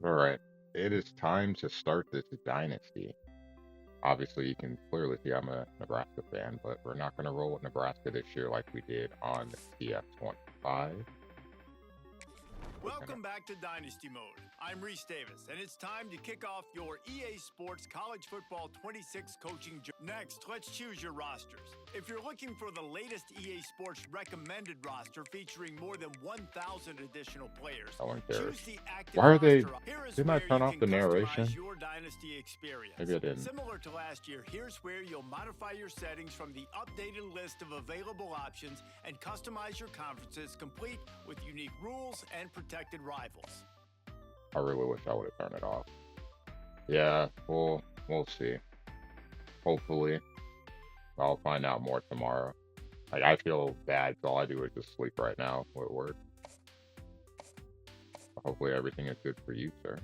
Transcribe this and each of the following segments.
All right. It is time to start this dynasty. Obviously, you can clearly see I'm a Nebraska fan, but we're not going to roll with Nebraska this year like we did on TF25. We're going to Welcome back to Dynasty Mode. I'm Reese Davis, and it's time to kick off your EA Sports College Football 26 coaching journey. Next, let's choose your rosters. If you're looking for the latest EA Sports recommended roster featuring more than 1,000 additional players, no one choose cares. the active Why are they? roster. Here is Didn't I where turn you off can the customize narration? your Dynasty Maybe experience. I didn't. Similar to last year, here's where you'll modify your settings from the updated list of available options and customize your conferences complete with unique rules and protected rivals. I really wish I would have turned it off. Yeah, we'll see. Hopefully, I'll find out more tomorrow. Like I feel bad, so all I do is just sleep right now at work. Hopefully, everything is good for you, sir.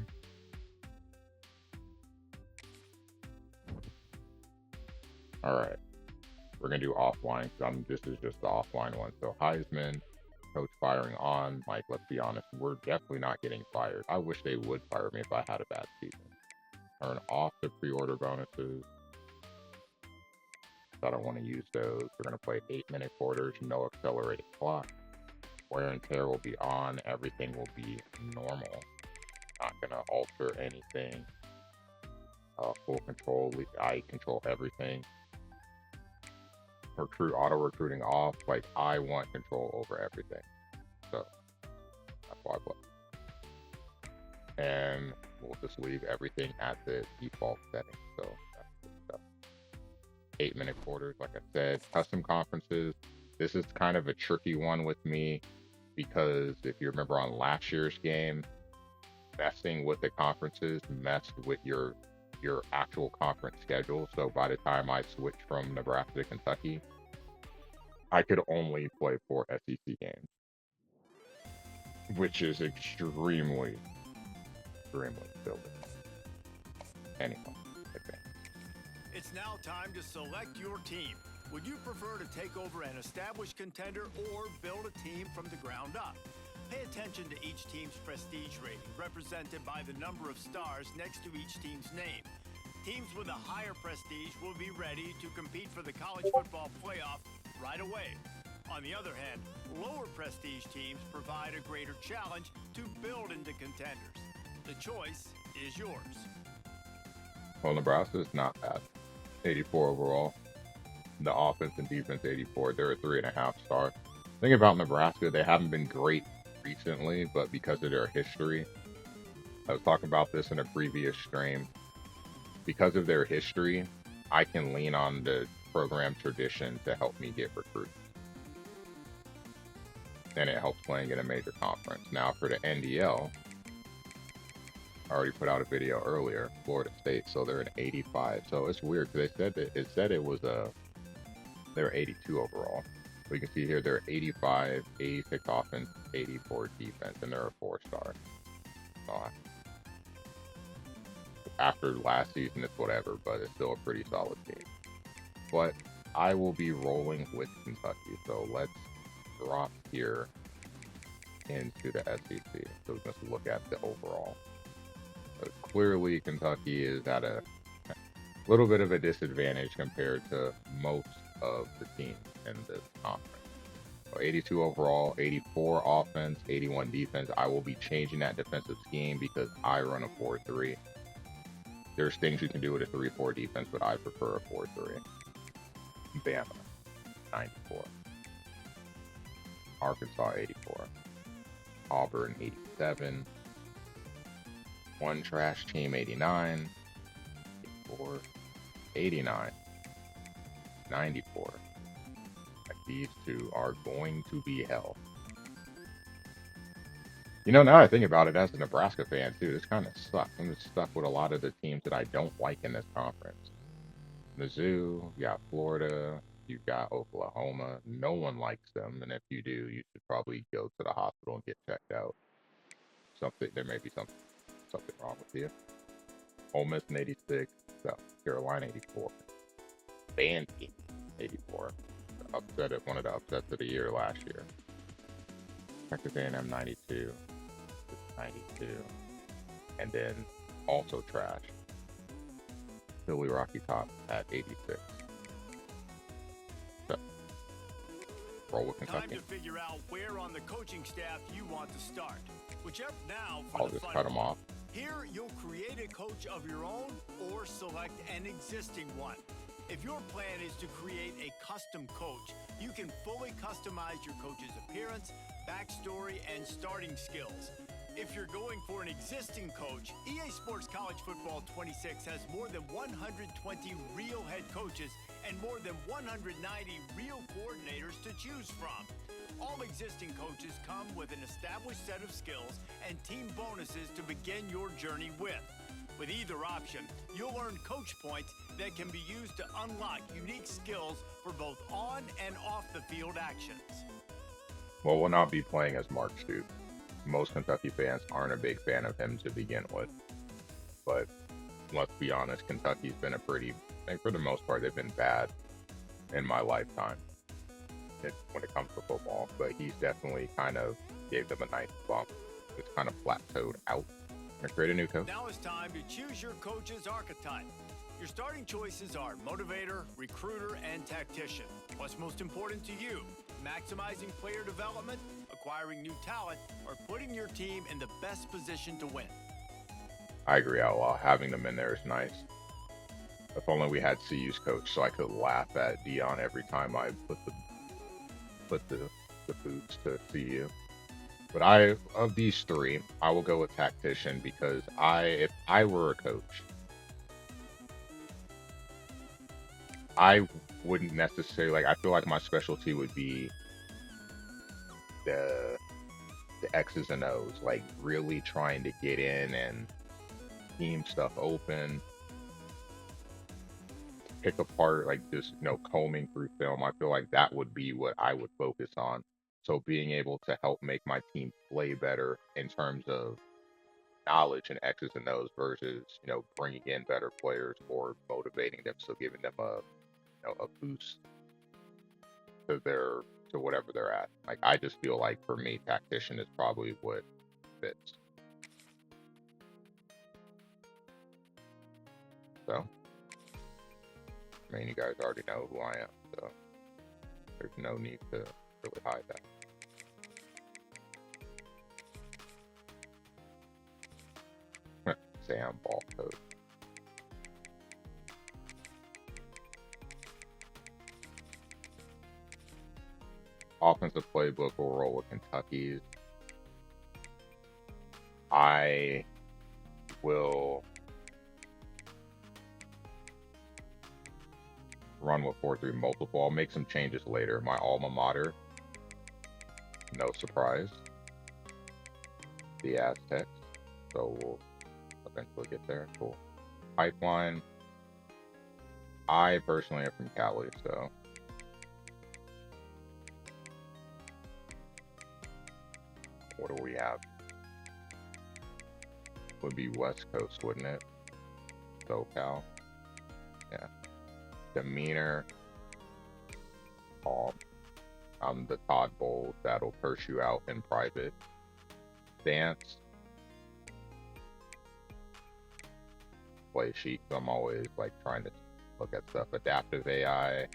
All right. We're gonna do offline because this is just the offline one. So Heisman, coach firing on. Like, let's be honest, we're definitely not getting fired. I wish they would fire me if I had a bad season. Turn off the pre-order bonuses. I don't want to use those. We're gonna play 8-minute quarters, no accelerated clock. Wear and tear will be on. Everything will be normal. Not gonna alter anything. Full control. I control everything. Auto recruiting off. Like I want control over everything. So that's why I play. And we'll just leave everything at the default setting. So that's good stuff. 8-minute quarters, like I said, custom conferences. This is kind of a tricky one with me because if you remember on last year's game, messing with the conferences messed with your actual conference schedule. So by the time I switched from Nebraska to Kentucky, I could only play 4 SEC games, which is extremely silly. Anyway, okay. It's now time to select your team. Would you prefer to take over an established contender or build a team from the ground up? Pay attention to each team's prestige rating, represented by the number of stars next to each team's name. Teams with a higher prestige will be ready to compete for the college football playoff right away. On the other hand, lower prestige teams provide a greater challenge to build into contenders. The choice is yours. Well, Nebraska is not bad. 84 overall. The offense and defense 84. They're a 3.5 star. Thing about Nebraska, they haven't been great recently, but because of their history, I was talking about this in a previous stream. Because of their history, I can lean on the program tradition to help me get recruits. And it helps playing in a major conference. Now for the NDL, I already put out a video earlier, Florida State, so they're an 85. So it's weird because they said it was they're 82 overall. We can see here they're 85, 86 offense, 84 defense, and they're a 4-star. So after last season, it's whatever, but it's still a pretty solid team. But I will be rolling with Kentucky, so let's drop here into the SEC. So let's look at the overall. Clearly, Kentucky is at a little bit of a disadvantage compared to most of the teams in this conference. So 82 overall, 84 offense, 81 defense. I will be changing that defensive scheme because I run a 4-3. There's things you can do with a 3-4 defense, but I prefer a 4-3. Bama, 94. Arkansas, 84. Auburn, 87. One trash team, 89. 84. 89. 94. These two are going to be hell. You know, now I think about it, as a Nebraska fan too, this kind of sucks. I'm just stuck with a lot of the teams that I don't like in this conference. Mizzou, you got Florida, you got Oklahoma. No one likes them, and if you do, you should probably go to the hospital and get checked out. There may be something wrong with you. Ole Miss in 86, South Carolina 84, Vandy 84. One of the upsets of the year last year. Texas A&M 92, 92. And then also trash, Philly Rocky Top at 86. So, roll with Time Kentucky. to figure out where on the coaching staff you want to start. Whichever now for I'll the just fun cut them off. Here, you'll create a coach of your own or select an existing one. If your plan is to create a custom coach, you can fully customize your coach's appearance, backstory, and starting skills. If you're going for an existing coach, EA Sports College Football 26 has more than 120 real head coaches and more than 190 real coordinators to choose from. All existing coaches come with an established set of skills and team bonuses to begin your journey with. With either option, you'll earn coach points that can be used to unlock unique skills for both on and off the field actions. Well, we'll not be playing as Mark Stoops. Most Kentucky fans aren't a big fan of him to begin with. But let's be honest, Kentucky's been for the most part, they've been bad in my lifetime when it comes to football. But he's definitely kind of gave them a nice bump. It's kind of plateaued out. And create a new coach. Now it's time to choose your coach's archetype. Your starting choices are motivator, recruiter, and tactician. What's most important to you? Maximizing player development, acquiring new talent, or putting your team in the best position to win? I agree, Outlaw. Having them in there is nice. If only we had CU's coach so I could laugh at Dion every time I put the boots to CU. But of these three, I will go with tactician because if I were a coach, I wouldn't necessarily I feel like my specialty would be the X's and O's, like really trying to get in and scheme stuff open, pick apart, like just combing through film. I feel like that would be what I would focus on. So being able to help make my team play better in terms of knowledge and X's and O's versus bringing in better players or motivating them, so giving them a boost to whatever they're at. Like I just feel like for me, tactician is probably what fits. So, I mean, you guys already know who I am, so there's no need to really hide that. Sam ball coach. Offensive playbook will roll with Kentucky's. I will run with 4-3 multiple. I'll make some changes later. My alma mater, no surprise, the Aztecs. So we'll eventually get there. Cool. Pipeline. I personally am from Cali, so what do we have? Would be West Coast, wouldn't it? SoCal. Yeah. Demeanor. Calm. I'm the Todd Bowles that'll curse you out in private. Stance. Play sheet. So I'm always trying to look at stuff. Adaptive AI.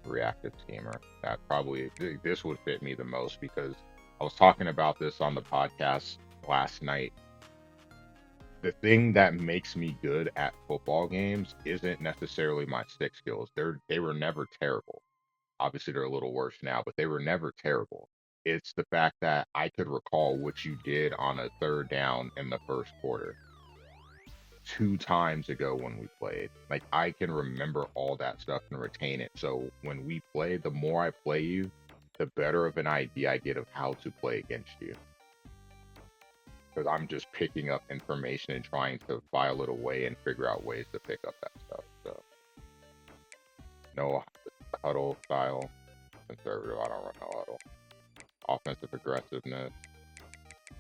Reactive schemer. That probably, this would fit me the most because I was talking about this on the podcast last night. The thing that makes me good at football games isn't necessarily my stick skills. They were never terrible. Obviously they're a little worse now, but they were never terrible. It's the fact that I could recall what you did on a third down in the first quarter 2 times ago when we played. Like I can remember all that stuff and retain it. So when we play, the more I play you, the better of an idea I get of how to play against you. Because I'm just picking up information and trying to file it away and figure out ways to pick up that stuff. So no huddle style, conservative. I don't run no huddle. Offensive aggressiveness,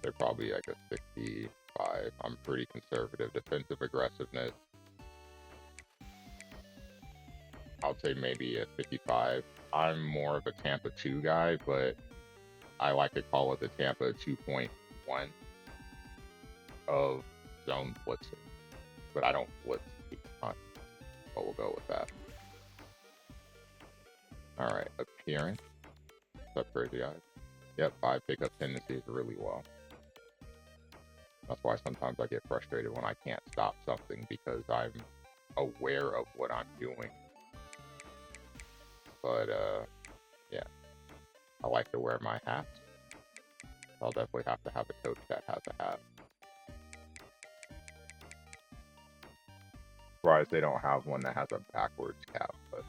they're probably like a 65. I'm pretty conservative. Defensive aggressiveness, I'll say maybe a 55. I'm more of a Tampa 2 guy, but I like to call it the Tampa 2.1 of zone blitzing, but I don't blitz each time. But we'll go with that. All right, appearance. What's up, Crazy Eyes? Yep, 5 pickup tendencies really well. That's why sometimes I get frustrated when I can't stop something because I'm aware of what I'm doing. But yeah, I like to wear my hats. I'll definitely have to have a coach that has a hat. Surprised they don't have one that has a backwards cap, but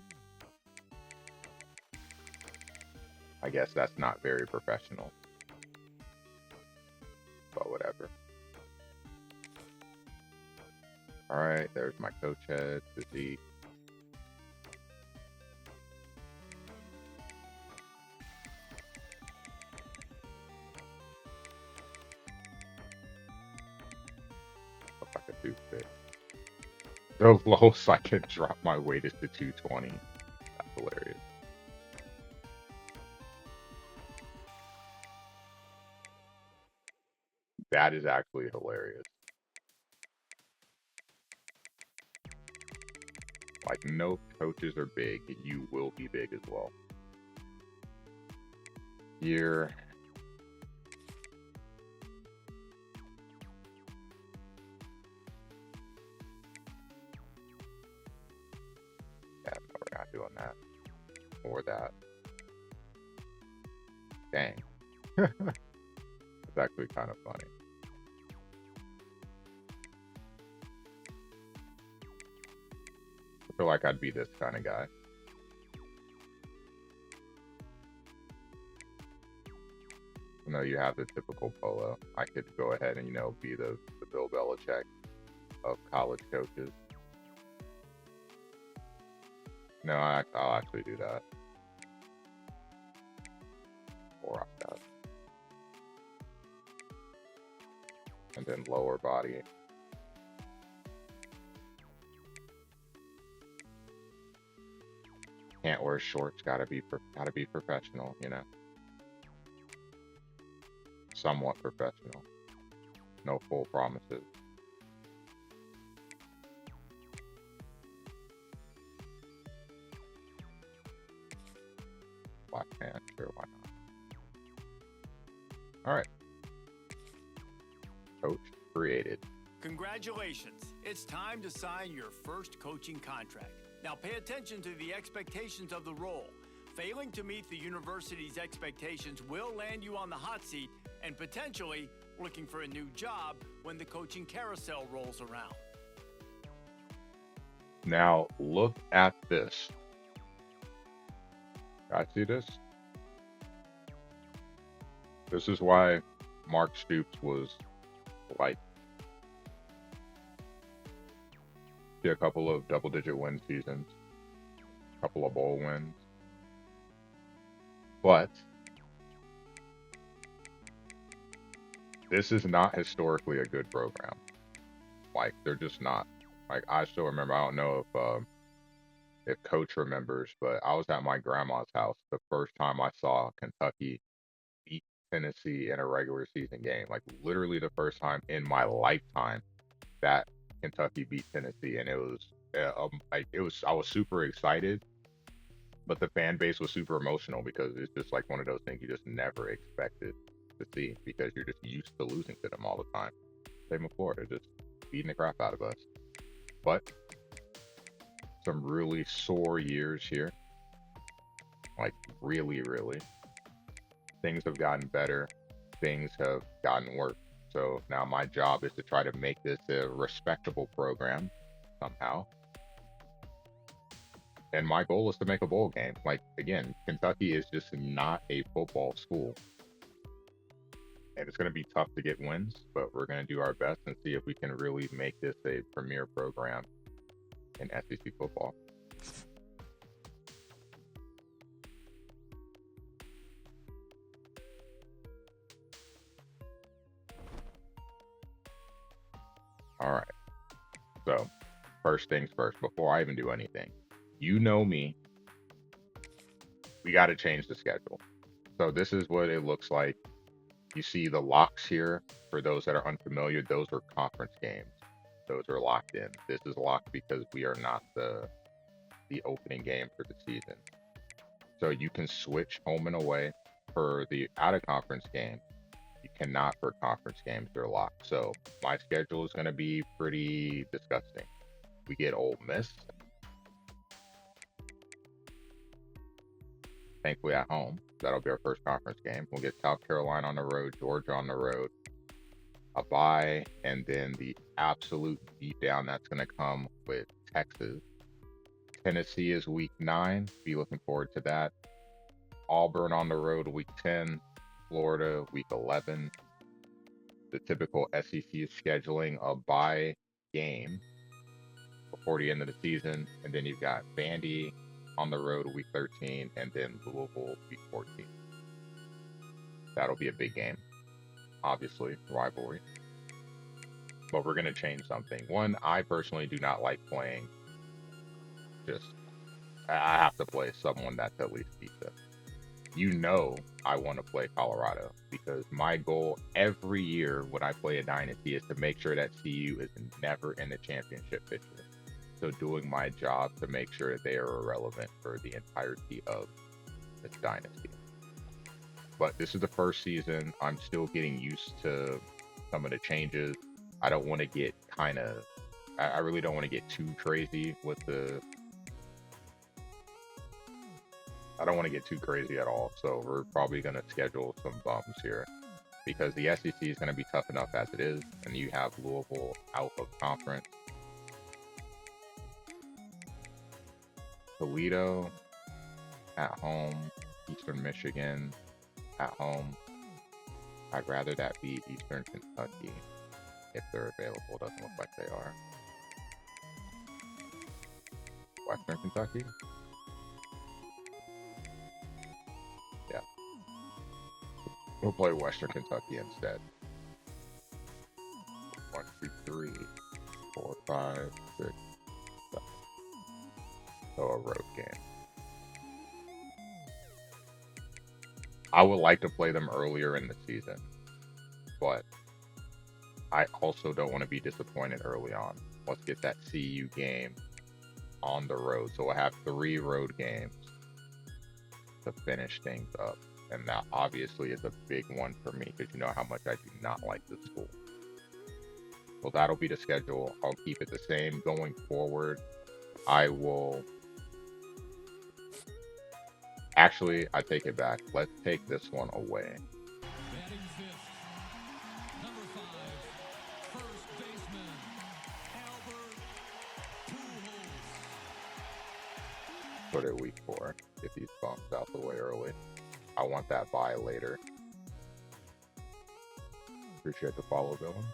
I guess that's not very professional. But whatever. Alright, there's my coach head, physique. Looks like a toothpick. The lowest I can drop my weight is to 220. That's hilarious. That is actually hilarious. Like, no coaches are big, and you will be big as well. Here. Yeah, no, we're not doing that. Or that. Dang. It's actually kind of funny. I feel like I'd be this kind of guy. You know, you have the typical polo. I could go ahead and, you know, be the Bill Belichick of college coaches. No, I'll actually do that. Or rock that. And then lower body. Can't wear shorts. Gotta be professional. You know, somewhat professional. No full promises. Black pants, sure, why not? All right. Coach created. Congratulations. It's time to sign your first coaching contract. Now pay attention to the expectations of the role. Failing to meet the university's expectations will land you on the hot seat and potentially looking for a new job when the coaching carousel rolls around. Now look at this. I see this. This is why Mark Stoops was like a couple of double-digit win seasons, a couple of bowl wins, but this is not historically a good program. Like, they're just not. Like, I still remember. I don't know if Coach remembers, but I was at my grandma's house the first time I saw Kentucky beat Tennessee in a regular season game. Like, literally the first time in my lifetime that Kentucky beat Tennessee, and it was I was super excited, but the fan base was super emotional because it's just like one of those things you just never expected to see because you're just used to losing to them all the time. Same with Florida, just beating the crap out of us. But some really sore years here, like really, things have gotten better, things have gotten worse. So now my job is to try to make this a respectable program somehow. And my goal is to make a bowl game. Like, again, Kentucky is just not a football school. And it's going to be tough to get wins, but we're going to do our best and see if we can really make this a premier program in SEC football. All right. So, first things first, before I even do anything, you know me, we got to change the schedule. So this is what it looks like. You see the locks here. For those that are unfamiliar, those are conference games. Those are locked in. This is locked because we are not the opening game for the season. So you can switch home and away for the out of conference game. You cannot for conference games. They're locked. So my schedule is going to be pretty disgusting. We get Ole Miss. Thankfully at home. That'll be our first conference game. We'll get South Carolina on the road, Georgia on the road, a bye, and then the absolute beatdown that's going to come with Texas. Tennessee is week 9. Be looking forward to that. Auburn on the road week 10. Florida week 11. The typical SEC scheduling a bye game before the end of the season, and then you've got Vandy on the road week 13, and then Louisville week 14. That'll be a big game, obviously, rivalry. But we're going to change something. One, I personally do not like playing I have to play someone that's at least decent. You know I want to play Colorado because my goal every year when I play a Dynasty is to make sure that CU is never in the championship picture. So doing my job to make sure that they are irrelevant for the entirety of this Dynasty. But this is the first season. I'm still getting used to some of the changes. I don't want to get I really don't want to get too crazy with I don't want to get too crazy at all. So we're probably going to schedule some bums here because the SEC is going to be tough enough as it is. And you have Louisville out of conference. Toledo at home, Eastern Michigan at home. I'd rather that be Eastern Kentucky if they're available. Doesn't look like they are. Western Kentucky? Yeah. We'll play Western Kentucky instead. 1, 2, 3, 4, 5, 6, 7. So a road game. I would like to play them earlier in the season, but I also don't want to be disappointed early on. Let's get that CU game on the road. So we'll have 3 road games to finish things up. And that obviously is a big one for me because you know how much I do not like this school. Well, that'll be the schedule. I'll keep it the same going forward. I will... Actually, I take it back. Let's take this one away. Batting fifth, number 5, first baseman, Albert Pujols. Put it week 4. Get these bumps out the way early. I want that bye later. Appreciate the follow, Dylan.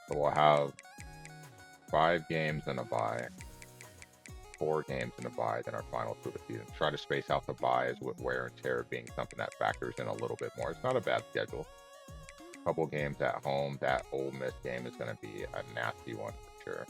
So we'll have 5 games and a bye. 4 games in a bye, then our final 2 of the season. Try to space out the byes with wear and tear being something that factors in a little bit more. It's not a bad schedule. Couple games at home. That Ole Miss game is going to be a nasty one for sure.